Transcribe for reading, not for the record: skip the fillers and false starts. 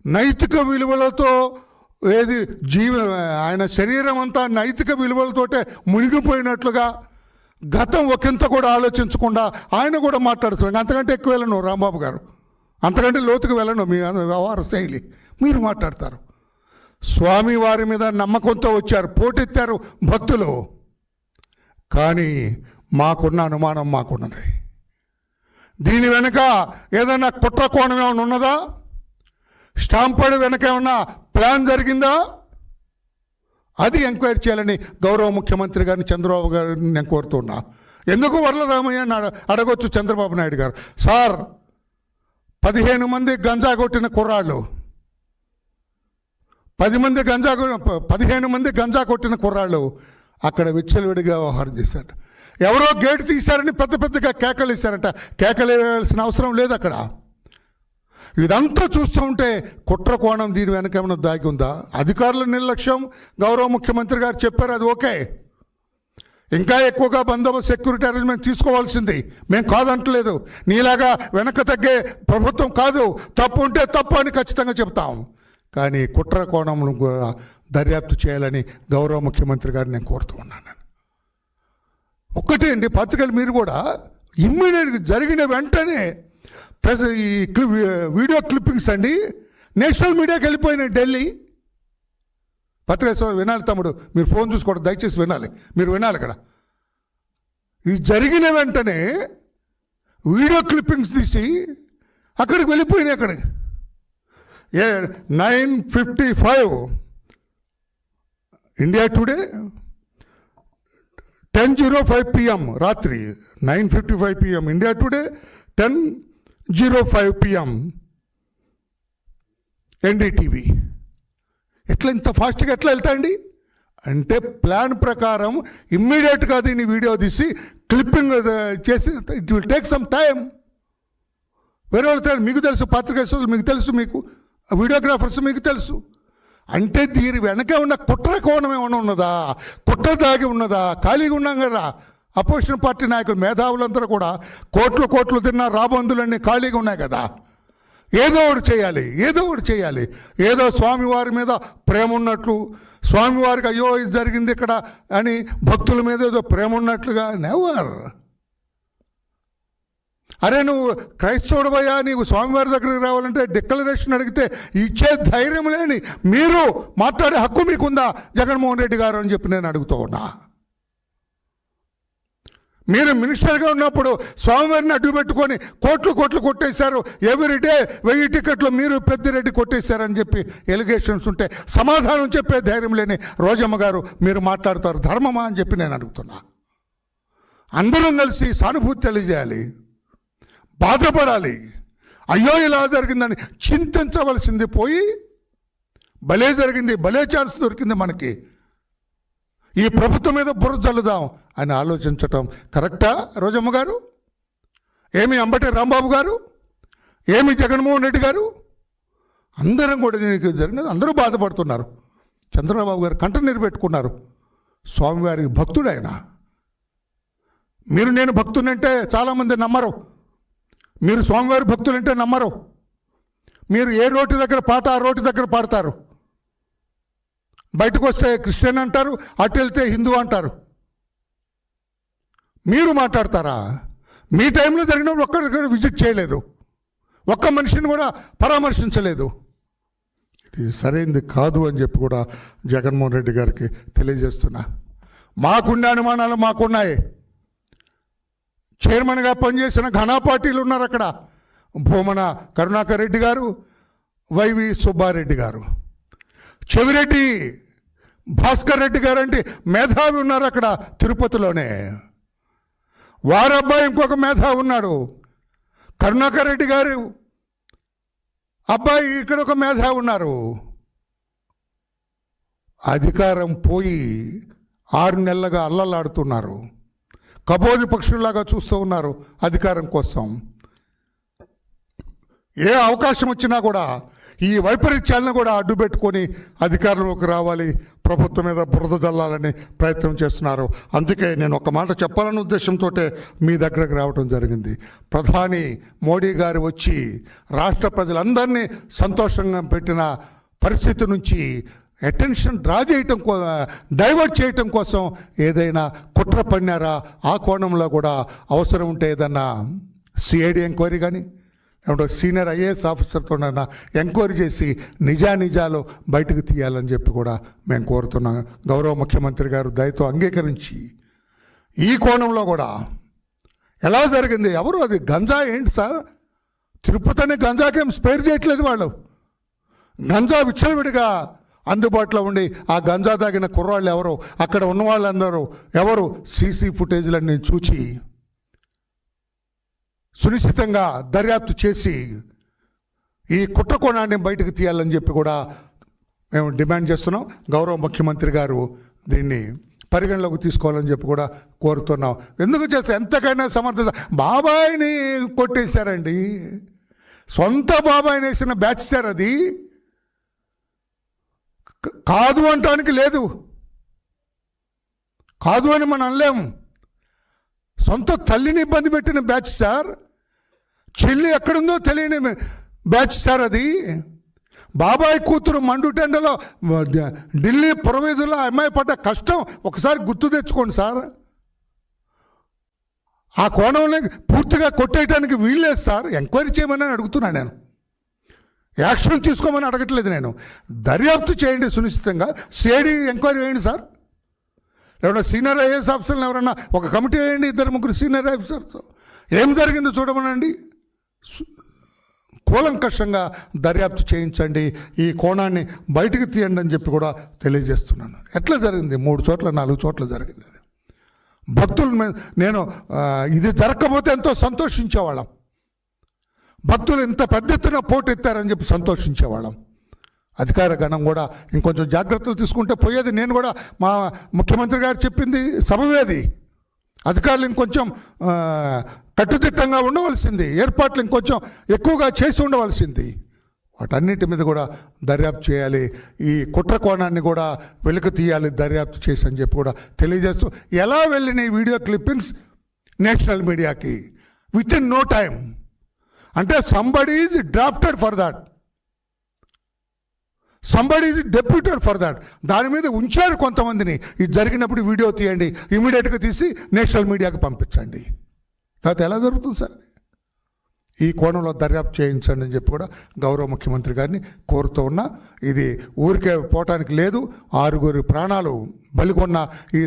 నైతిక విలువలతో ఏది ఆయన శరీరం అంతా నైతిక విలువలతోటే మునిగిపోయినట్లుగా గతం ఒకంత కూడా ఆలోచించకుండా ఆయన కూడా మాట్లాడుతున్నాడు. అంతకంటే ఎక్కువ వెళ్ళను రాంబాబు గారు, అంతకంటే లోతుకు వెళ్ళను. మీ వ్యవహార శైలి మీరు మాట్లాడతారు. స్వామి వారి మీద నమ్మకంతో వచ్చారు, పోటెత్తారు భక్తులు. కానీ మాకున్న అనుమానం మాకున్నది. దీని వెనుక ఏదైనా కుట్ర కోణం ఏమైనా ఉన్నదా? స్టాంపడి వెనక ఏమన్నా ప్లాన్ జరిగిందా? అది ఎంక్వైరీ చేయాలని గౌరవ ముఖ్యమంత్రి గారిని చంద్రబాబు గారిని నేను కోరుతున్నా. ఎందుకు వరలరామయ్య అడగొచ్చు చంద్రబాబు నాయుడు గారు. సార్, 15 మంది గంజా కొట్టిన కుర్రాళ్ళు, 15 మంది గంజా కొట్టిన కుర్రాళ్ళు అక్కడ విచ్చలవిడిగా వ్యవహారం చేశారు. ఎవరో గేటు తీశారని పెద్ద పెద్దగా కేకలు వేశారంట. కేకలు వేయాల్సిన అవసరం లేదు అక్కడ. ఇదంతా చూస్తూ ఉంటే కుట్ర కోణం దీని వెనక ఏమైనా దాగి ఉందా? అధికారుల నిర్లక్ష్యం గౌరవ ముఖ్యమంత్రి గారు చెప్పారు, అది ఓకే. ఇంకా ఎక్కువగా బందోబస్తు సెక్యూరిటీ అరేంజ్మెంట్ తీసుకోవాల్సింది, మేము కాదంటలేదు. నీలాగా వెనక తగ్గే ప్రభుత్వం కాదు. తప్పు ఉంటే తప్పు అని ఖచ్చితంగా చెప్తాం. కానీ కుట్ర కోణం కూడా దర్యాప్తు చేయాలని గౌరవ ముఖ్యమంత్రి గారిని నేను కోరుతూ ఉన్నాను. ఒక్కటే అండి, పత్రికలు మీరు కూడా ఇమ్మీడియట్గా జరిగిన వెంటనే ఈ వీడియో క్లిప్పింగ్స్ అండి నేషనల్ మీడియాకి వెళ్ళిపోయినాయి. ఢిల్లీ పత్రిక వినాలి తమ్ముడు, మీరు ఫోన్ చూసుకోవడం దయచేసి వినాలి, మీరు వినాలి. ఇక్కడ ఇది జరిగిన వెంటనే వీడియో క్లిప్పింగ్స్ తీసి అక్కడికి వెళ్ళిపోయినాయి. అక్కడికి 9:55 ఇండియా టుడే 10:05 PM రాత్రి 9:55 PM India today 10:05 PM NDTV. ఎట్లా ఇంత ఫాస్ట్గా ఎట్లా వెళ్తాయండి? అంటే ప్లాన్ ప్రకారం ఇమ్మీడియట్గా దీన్ని వీడియో తీసి క్లిప్పింగ్ చేసి it will take some time. వేరే వాళ్ళు మీకు తెలుసు, పత్రికేశ్వరులు మీకు తెలుసు, మీకు వీడియోగ్రాఫర్స్ మీకు తెలుసు. అంటే దీని వెనక ఉన్న కుట్ర కోణం ఏమైనా ఉన్నదా? కుట్ర దాగి ఉన్నదా? ఖాళీగా ఉన్నాం కదా. అపోజిషన్ పార్టీ నాయకులు మేధావులందరూ కూడా కోట్లు తిన్న రాబందులన్నీ ఖాళీగా ఉన్నాయి కదా. ఏదో ఒకటి చేయాలి. ఏదో స్వామివారి మీద ప్రేమ ఉన్నట్లు, స్వామివారికి అయ్యో ఇది జరిగింది ఇక్కడ అని భక్తుల మీద ఏదో ప్రేమ ఉన్నట్లుగా. నెవర్. అరే నువ్వు క్రైస్తవుడివయ్యా, నీవు స్వామివారి దగ్గరికి రావాలంటే డిక్లరేషన్ అడిగితే ఇచ్చే ధైర్యం లేని మీరు మాట్లాడే హక్కు మీకుందా జగన్మోహన్ రెడ్డి గారు అని చెప్పి నేను అడుగుతూ ఉన్నా. మీరు మినిస్టర్గా ఉన్నప్పుడు స్వామివారిని అడ్డు పెట్టుకొని కోట్లు కొట్టేశారు. ఎవ్రీడే 1000 టికెట్లు మీరు పెద్దిరెడ్డి కొట్టేశారని చెప్పి ఎలిగేషన్స్ ఉంటే సమాధానం చెప్పే ధైర్యం లేని రోజమ్మ గారు మీరు మాట్లాడతారు ధర్మమా అని చెప్పి నేను అడుగుతున్నా. అందరం కలిసి సానుభూతి తెలియజేయాలి, బాధపడాలి. అయ్యో ఇలా జరిగిందని చింతించవలసింది పోయి భలే జరిగింది, భలే ఛాన్స్ దొరికింది మనకి, ఈ ప్రభుత్వం మీద బుర్ర జల్లుదాం అని ఆలోచించటం కరెక్టా రోజమ్మ గారు? ఏమి అంబటి రాంబాబు గారు, ఏమి జగన్మోహన్ రెడ్డి గారు? అందరం కూడా దీనికి జరిగినది అందరూ బాధపడుతున్నారు. చంద్రబాబు గారు కంటనీరు పెట్టుకున్నారు. స్వామివారికి భక్తుడు ఆయన. మీరు నేను భక్తునంటే చాలామంది నమ్మరు. మీరు స్వామివారి భక్తులంటే నమ్మరు. మీరు ఏ రోడ్డు దగ్గర పాట ఆ రోడ్డు దగ్గర పాడతారు. బయటకు వస్తే క్రిస్టియన్ అంటారు, అటు వెళ్తే హిందూ అంటారు. మీరు మాట్లాడతారా? మీ టైంలో జరిగిన ఒక్కరు విజిట్ చేయలేదు, ఒక్క మనిషిని కూడా పరామర్శించలేదు. ఇది సరైనది కాదు అని చెప్పి కూడా జగన్మోహన్ రెడ్డి గారికి తెలియజేస్తున్నా. మాకుండే అనుమానాలు మాకున్నాయి. చైర్మన్గా పనిచేసిన ఘనా పార్టీలు ఉన్నారు అక్కడ. భూమన కరుణాకర్ రెడ్డి గారు, వైవి సుబ్బారెడ్డి గారు, చెవిరెడ్డి భాస్కర్ రెడ్డి గారు అంటే మేధావి ఉన్నారు అక్కడ తిరుపతిలోనే. వారబ్బాయి ఇంకొక మేధావి ఉన్నాడు. కరుణాకర్ రెడ్డి గారు అబ్బాయి ఇక్కడ ఒక మేధావి ఉన్నారు. అధికారం పోయి 6 నెలలుగా అల్లలాడుతున్నారు. కబోది పక్షుల్లాగా చూస్తూ ఉన్నారు అధికారం కోసం. ఏ అవకాశం వచ్చినా కూడా ఈ వైపరీత్యాలను కూడా అడ్డుపెట్టుకొని అధికారంలోకి రావాలి, ప్రభుత్వం మీద బురద జల్లాలని ప్రయత్నం చేస్తున్నారు. అందుకే నేను ఒక మాట చెప్పాలనే ఉద్దేశంతో మీ దగ్గరకు రావడం జరిగింది. ప్రధాని మోడీ గారు వచ్చి రాష్ట్ర ప్రజలందరినీ సంతోషంగా పెట్టిన పరిస్థితి నుంచి అటెన్షన్ డైవర్ట్ చేయటం కోసం ఏదైనా కుట్ర పన్నారా, ఆ కోణంలో కూడా అవసరం ఉంటే ఏదన్నా సిఐడి ఎంక్వైరీ కానీ లేకుంటే సీనియర్ ఐఏఎస్ ఆఫీసర్తో ఎంక్వైరీ చేసి నిజాలు బయటకు తీయాలని చెప్పి కూడా మేము కోరుతున్నాం. గౌరవ ముఖ్యమంత్రి గారు దయతో అంగీకరించి ఈ కోణంలో కూడా ఎలా జరిగింది, ఎవరు అది గంజా ఏంటి సార్, తిరుపతిని గంజాకేం స్పేర్ చేయట్లేదు వాళ్ళు. గంజా విచ్చలవిడిగా అందుబాటులో ఉండి ఆ గంజా తాగిన కుర్రాళ్ళు ఎవరు, అక్కడ ఉన్న వాళ్ళందరూ ఎవరు, సీసీ ఫుటేజ్లన్నీ చూచి సునిశ్చితంగా దర్యాప్తు చేసి ఈ కుట్రకోణాన్ని బయటకు తీయాలని చెప్పి కూడా మేము డిమాండ్ చేస్తున్నాం. గౌరవ ముఖ్యమంత్రి గారు దీన్ని పరిగణలోకి తీసుకోవాలని చెప్పి కూడా కోరుతున్నాం. ఎందుకు చేస్తే ఎంతకైనా సమర్థత. బాబాయిని కొట్టేశారండి, సొంత బాబాయిని వేసిన బ్యాచ్ సార్ అది. కాదు అంటానికి లేదు, కాదు అని మనం అనలేము. సొంత తల్లిని ఇబ్బంది పెట్టిన బ్యాచ్ సార్, చెల్లి ఎక్కడుందో తెలియని బ్యాచ్ సార్ అది. బాబాయ్ కూతురు మండుటెండలో ఢిల్లీ పురవీధుల్లో అమ్మాయి పడ్డ కష్టం ఒకసారి గుర్తు తెచ్చుకోండి సార్. ఆ కోణంలో పూర్తిగా కొట్టేయడానికి వీల్లేదు సార్. ఎంక్వైరీ చేయమని అడుగుతున్నాను నేను, యాక్షన్ తీసుకోమని అడగట్లేదు నేను. దర్యాప్తు చేయండి సునిశ్చితంగా, సిఐడి ఎంక్వైరీ వేయండి సార్. లేకపోతే సీనియర్ ఐఏఎస్ ఆఫీసర్లు ఎవరన్నా ఒక కమిటీ వేయండి, 2-3 సీనియర్ ఆఫీసర్తో ఏం జరిగిందో చూడమనండి. కూలంకషంగా దర్యాప్తు చేయించండి, ఈ కోణాన్ని బయటకు తీయండి అని చెప్పి కూడా తెలియజేస్తున్నాను. ఎట్లా జరిగింది, 3 చోట్ల 4 చోట్ల జరిగింది. భక్తులు నేను ఇది జరగకపోతే ఎంతో సంతోషించేవాళ్ళం. భక్తులు ఇంత పెద్ద ఎత్తున పోటెత్తారని చెప్పి సంతోషించేవాళ్ళం. అధికార గణం కూడా ఇంకొంచెం జాగ్రత్తలు తీసుకుంటే పోయేది. నేను కూడా మా ముఖ్యమంత్రి గారు చెప్పింది సబవేది. అధికారులు ఇంకొంచెం కట్టుదిట్టంగా ఉండవలసింది, ఏర్పాట్లు ఇంకొంచెం ఎక్కువగా చేసి ఉండవలసింది. వాటన్నిటి మీద కూడా దర్యాప్తు చేయాలి, ఈ కుట్ర కోణాన్ని కూడా వెలుగు తీయాలి దర్యాప్తు చేసి అని చెప్పి కూడా తెలియజేస్తూ, ఎలా వెళ్ళిన ఈ వీడియో క్లిప్పింగ్స్ నేషనల్ మీడియాకి విత్ ఇన్ నో టైం. అంటే somebody is drafted for that, somebody is deputed for that. దాని మీద ఉంచారు కొంతమందిని. ఇది జరిగినప్పుడు వీడియో తీయండి, ఇమీడియట్గా తీసి నేషనల్ మీడియాకి పంపించండి. లేకపోతే ఎలా జరుగుతుంది సార్? ఈ కోణంలో దర్యాప్తు చేయించండి అని చెప్పి కూడా గౌరవ ముఖ్యమంత్రి గారిని కోరుతూ ఉన్నా. ఇది ఊరికే పోవటానికి లేదు. 6 ప్రాణాలు బలికొన్న ఈ